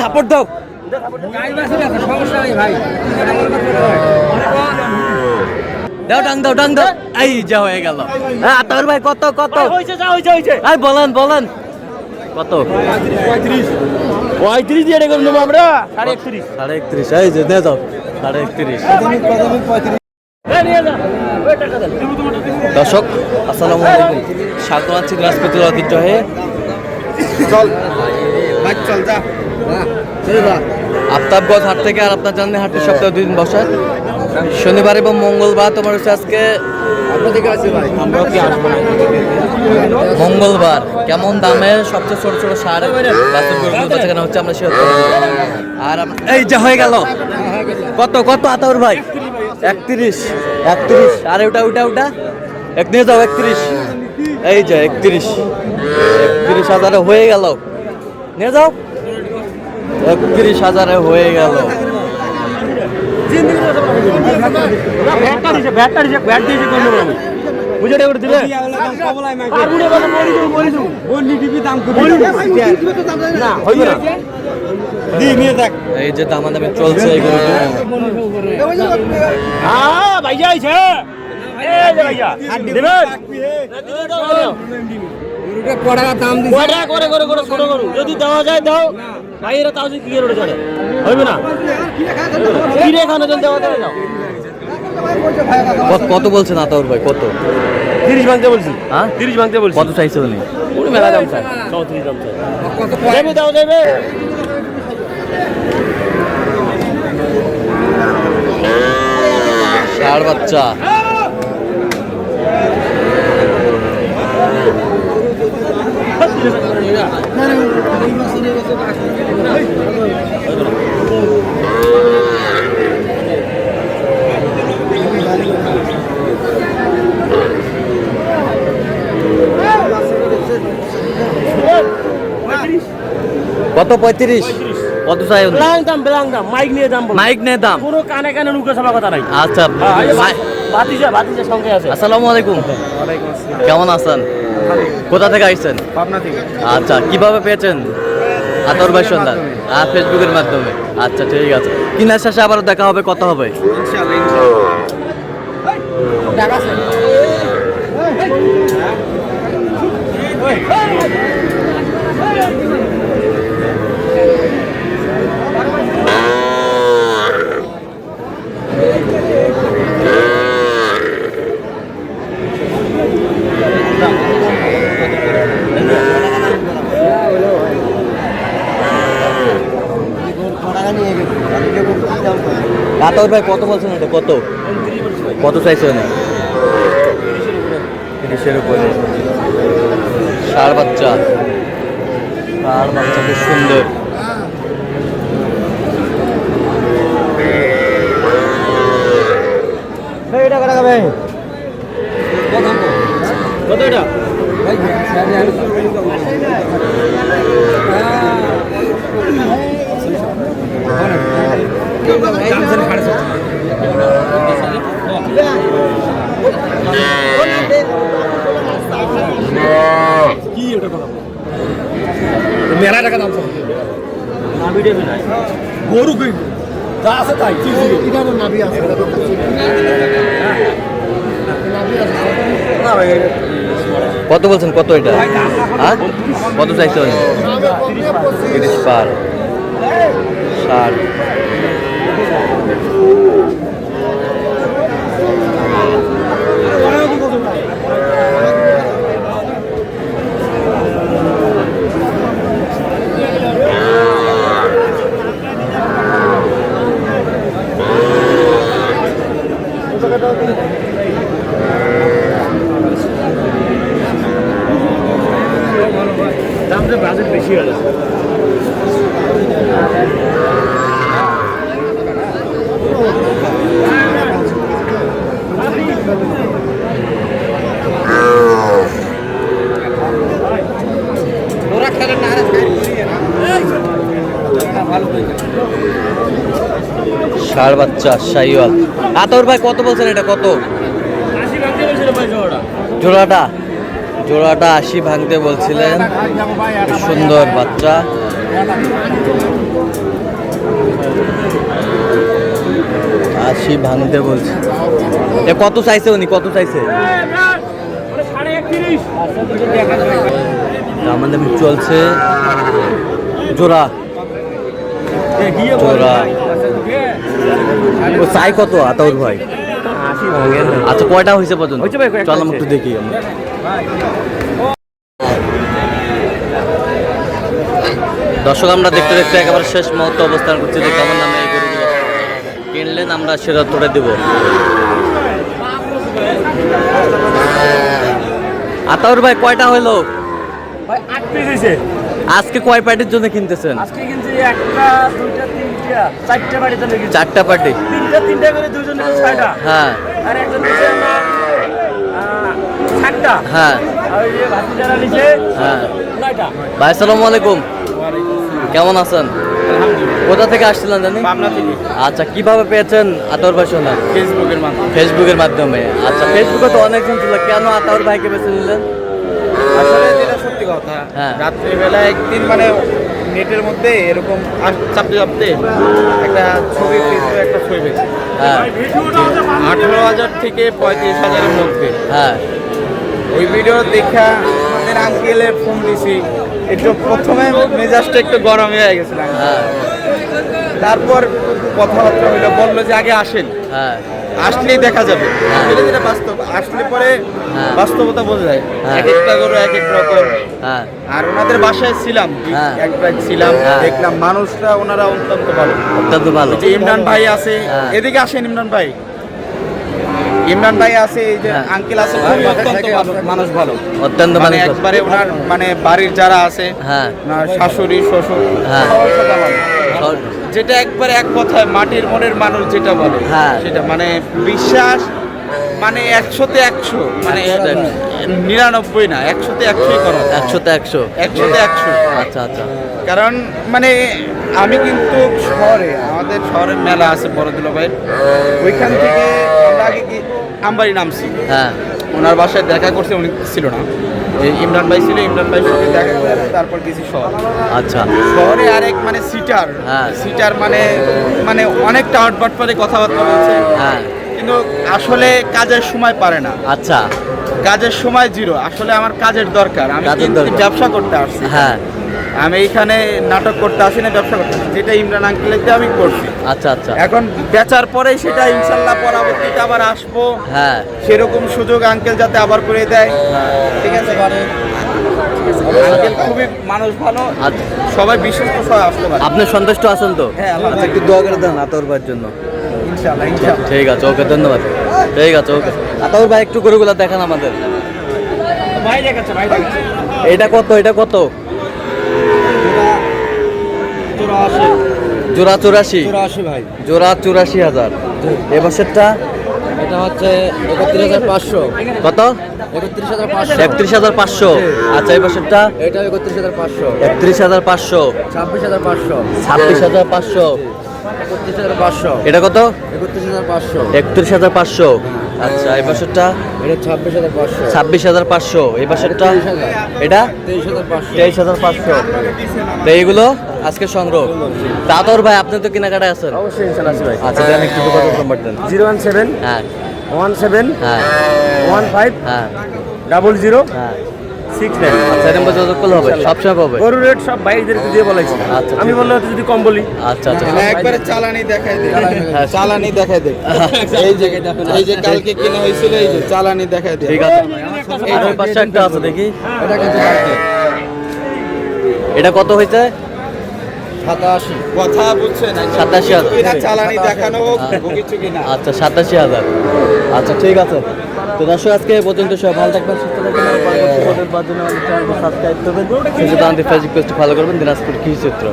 থাপড় দাও দাও ডাং দাও ডাং দাও এই যা হয়ে গেল। আতর ভাই কত কত বলেন বলেন কত? 35 দিয়ে রেখে নেবো আমরা 31.5 31.5 এই যে দিয়ে যাও 31.5। দর্শক আসসালামু আলাইকুম, স্বাগত আছি রাজপথের ঐতিহ্যে আফতাবগঞ্জ হাট থেকে। আর আপনার জানেন হাটটি সপ্তাহে 2 দিন বসে, শনিবার এবং মঙ্গলবার। তোমার হচ্ছে আজকে মঙ্গলবার। কেমন দামে সবচেয়ে ছোট ছোট সার বাচ্চাখানে হচ্ছে আমরা শেয়ার করব। আর এই যে হয়ে গেল কত কত আতাউর ভাই? 31। আর ওটা ওটা ওটা এক নিয়ে যাও 31। এই যে 31,000 হয়ে গেল, নিয়ে যাও 31,000 হয়ে গেল। এই যে দামাদামি চলছে এগুলো যদি দেওয়া যায় দাও ভাইয়েরা, তাও যদি ক্লিয়ার চলে হইবে না। কত বলছেন আতাউর ভাই? কত? 30 ভাঙতে বলছি। হ্যাঁ 30 ভাঙতে বলছি। কত চাইছে উনি? উনি মেলা দাম চাই 34 দাম চাই। দেবে দাও দেবে। ষাঁড় বাচ্চা কত? 35। কত চাই? দাম মাইক নিয়ে দাম, মাইক নিয়ে দাম, পুরো কানে কানে নুকে সবার কথা নাই। আচ্ছা ভাতিজা সঙ্গে আছে। আসসালামু আলাইকুম। কেমন আছেন? কোথা থেকে আইছেন? পাবনা থেকে। আচ্ছা, কিভাবে পেয়েছেন আতর ভাই সন্ধান? ফেসবুকের মাধ্যমে। আচ্ছা ঠিক আছে, কিনার শেষে আবার দেখা হবে, কথা হবে আতর ভাই কত বলছেন এটা? কত কত চাইছেন? 30-এর উপরে। ষাঁড় বাচ্চা বেশ সুন্দর। কত এটা? মেলা টাকা দাম গরু যা আছে তাই নাভি আছে। কত বলছেন? কত এটা? হ্যাঁ কত চাইছেন? 30 পার। ষাঁড় দামটা বাজেট বেশি হলো। ষাঁড় বাচ্চা শাহিওয়াল। আতর ভাই কত বলছেন এটা? কত? 80 ভাঙতে বলছিল ভাই। জোড়াটা জোড়াটা 80 ভাঙতে বলছিলেন। খুব সুন্দর বাচ্চা। আশি ভাঙতে বলছে। এ কত চাইছে উনি, কত চাইছে? দামান দামি চলছে। জোড়া জোড়া ও চাই কত আতাউর ভাই? আচ্ছা কয়টা হয়েছে পর্যন্ত? চল আমি একটু দেখি আমরা। দর্শক আমরা দেখতে দেখতে একেবারে শেষ মুহূর্তে অবস্থান করছি যে কেমন নামে এই গরুগুলো কিনলেন আমরা সেটা তোরে দেব। আতাউর ভাই কয়টা হইলো? ভাই 8 পিস হইছে। আজকে কয় পার্টির জন্য কিনতেছেন? আজকে কিনছি একটা, দুইটা, তিনটা, চারটা বাড়িতে লেগে। চারটা পার্টি? তিনটা করে দুইজনে 6টা। হ্যাঁ আর একজন নিচে আমার 7টা। হ্যাঁ আর ওই যে ভাতিজারা নিচে হ্যাঁ। 9টা। ভাই আসসালামু আলাইকুম, কেমন আছেন? কোথা থেকে আসছিলেন জানি? পাবনা থেকে। আচ্ছা কিভাবে পেয়েছেন আতাউর ভাই সোনা? ফেসবুকের মাধ্যমে। ফেসবুকের মাধ্যমে। আচ্ছা ফেসবুকে তো অনেকজন ছিল, কেন আতাউর ভাইকে বেছে নিলেন? আসলে যেটা সত্যি কথা, হ্যাঁ। রাত্রিবেলা একদিন মানে নেটের মধ্যে এরকম চাপতে চাপতে একটা ছবি ফেসবুকে একটা ছবি পেয়েছি। হ্যাঁ 18,000 থেকে 35,000-এর মধ্যে। হ্যাঁ ওই ভিডিও দেখা আমাদের আঙ্কেলে ফোন দিছি, একটু প্রথমে মেজাজটা একটু গরম হয়ে গেছিল। হ্যাঁ তারপর কথাবার্তা হইলো, বললো যে আগে আসেন, হ্যাঁ আসলেই দেখা যাবে। আসলে যেটা বাস্তব, আসলে পরে হ্যাঁ। বাস্তবতা বোঝা যায়। হ্যাঁ। এক একটা গরু এক এক রকম। হ্যাঁ আর ওনাদের বাসায় ছিলাম, হ্যাঁ। একবার ছিলাম, হ্যাঁ। দেখলাম মানুষরা ওনারা অত্যন্ত ভালো। অত্যন্ত ভালো। যে ইমরান ভাই আছে, হ্যাঁ। এদিকে আসেন ইমরান ভাই। ইমরান ভাই আছে, এই যে হ্যাঁ। আঙ্কেল আছে, খুবই অত্যন্ত ভালো, মানুষ ভালো। অত্যন্ত মানে ভালো। একবারে ওনার মানে বাড়ির যারা আছে, হ্যাঁ ওনার শাশুড়ি শ্বশুর, হ্যাঁ। সবার সাথে ভালো। সর- যেটা একবার এক কথায় মাটির মনের মানুষ যেটা বলে, হ্যাঁ। সেটা মানে বিশ্বাস মানে 100-তে 100, মানে 99 না, 100-তে 100-ই করা, 100-তে 100। 100-তে 100। আচ্ছা আচ্ছা কারণ মানে আমি কিন্তু শহরে, আমাদের শহরে মেলা আছে বড় দুলাভাই, ওইখান থেকে আমরা আগে কি আমবাড়ি নামছি, হ্যাঁ ওনার বাসায় দেখা করছে, উনি ছিল না, এই ইমরান ভাই ছিল, ইমরান ভাইয়ের সঙ্গে দেখা করে তারপর গেছি শহর। আচ্ছা শহরে আরেক মানে সিটার, হ্যাঁ। সিটার মানে মানে অনেকটা আটবাট পারে কথাবার্তা বলছে, হ্যাঁ কিন্তু আসলে কাজের সময় পারে না, আচ্ছা কাজের সময় জিরো। আসলে আমার কাজের দরকার, আমি কাজের কিন্তু দরকার। ব্যবসা করতে আসছি, হ্যাঁ আমি এখানে নাটক করতে আসি না, ব্যবসা করতে আসি, যেটা ইমরান আঙ্কেলের দিয়ে আমি করছি। আচ্ছা আচ্ছা এখন বেচার পরেই সেটা ইনশাল্লাহ পরবর্তীতে আবার আসবো, হ্যাঁ সেরকম সুযোগ আঙ্কেল যাতে আবার করে দেয়। ঠিক আছে, আঙ্কেল খুবই মানুষ ভালো, আচ্ছা। সবাই বিশ্বস্ত, সবাই আসতে পারে। আপনি সন্তুষ্ট আছেন তো? হ্যাঁ, আলহামদুলিল্লাহ। একটু দোয়া করে দেন আতাউর ভাইয়ের জন্য। ইনশাআল্লাহ ইনশাআল্লাহ। ঠিক আছে, ওকে, ধন্যবাদ। ঠিক আছে, ওকে। আতাউর ভাই একটু গরুগুলা দেখান আমাদের। ভাই দেখাচ্ছে, ভাই দেখাচ্ছে। এটা কত, এটা কত? জোড়া 84। 84 ভাই। জোড়া 84,000। এ বছরটা এটা হচ্ছে 31,500। কত? 31,500। 31,500। আচ্ছা এই বছরটা এটা 31,500। 31,500। 26,500। 26,500। 31,500। এটা কত? 31,500। 31,500। আচ্ছা এই বছরটা এটা 26,500। 26,500। এই বছরটা 23,000। এটা 23,500। 23,500। তো এইগুলো আজকে সংগ্রহ। তাতর ভাই আপনি তো কেনাকাটায় আছেন? অবশ্যই ইনশাআল্লাহ আছে ভাই। আচ্ছা দেন একটু কত নম্বর দেন। 017 হ্যাঁ 17 হ্যাঁ 15 হ্যাঁ 00 হ্যাঁ 69। আচ্ছা এরকম যোগাযোগ করলে হবে, সবসময় পাবে। গরুর রেট সব ভাইদেরকে দিয়ে বলাইছি। আচ্ছা, আমি ঠিক বললে হয়তো যদি কম বলি। আচ্ছা আচ্ছা না, একবারে চালানি দেখাই দে, হ্যাঁ, চালানি দেখাই দে। এই যে কালকে কেনা হয়েছিল, এই যে চালানি দেখাই দে। ঠিক আছে। আর ওই পাশে একটা আছে দেখি, এটা কিন্তু কালকে এটা কত হয়েছে? 87। কথা বুঝছেন? 87,000। কিনা চালানি দেখানো হোক, কিছু কিনা। আচ্ছা 87,000। আচ্ছা ঠিক আছে। তো দর্শক আজকে এই পর্যন্ত, সব ভালো থাকবেন, সুস্থ থাকবেন, আর পরবর্তী পর্বের জন্য আমাদের চ্যানেলকে সাবস্ক্রাইব করবেন, সেজন্য আমাদের ফেসবুক পেজটি ফলো করবেন, দিনাজপুর কৃষি চিত্র।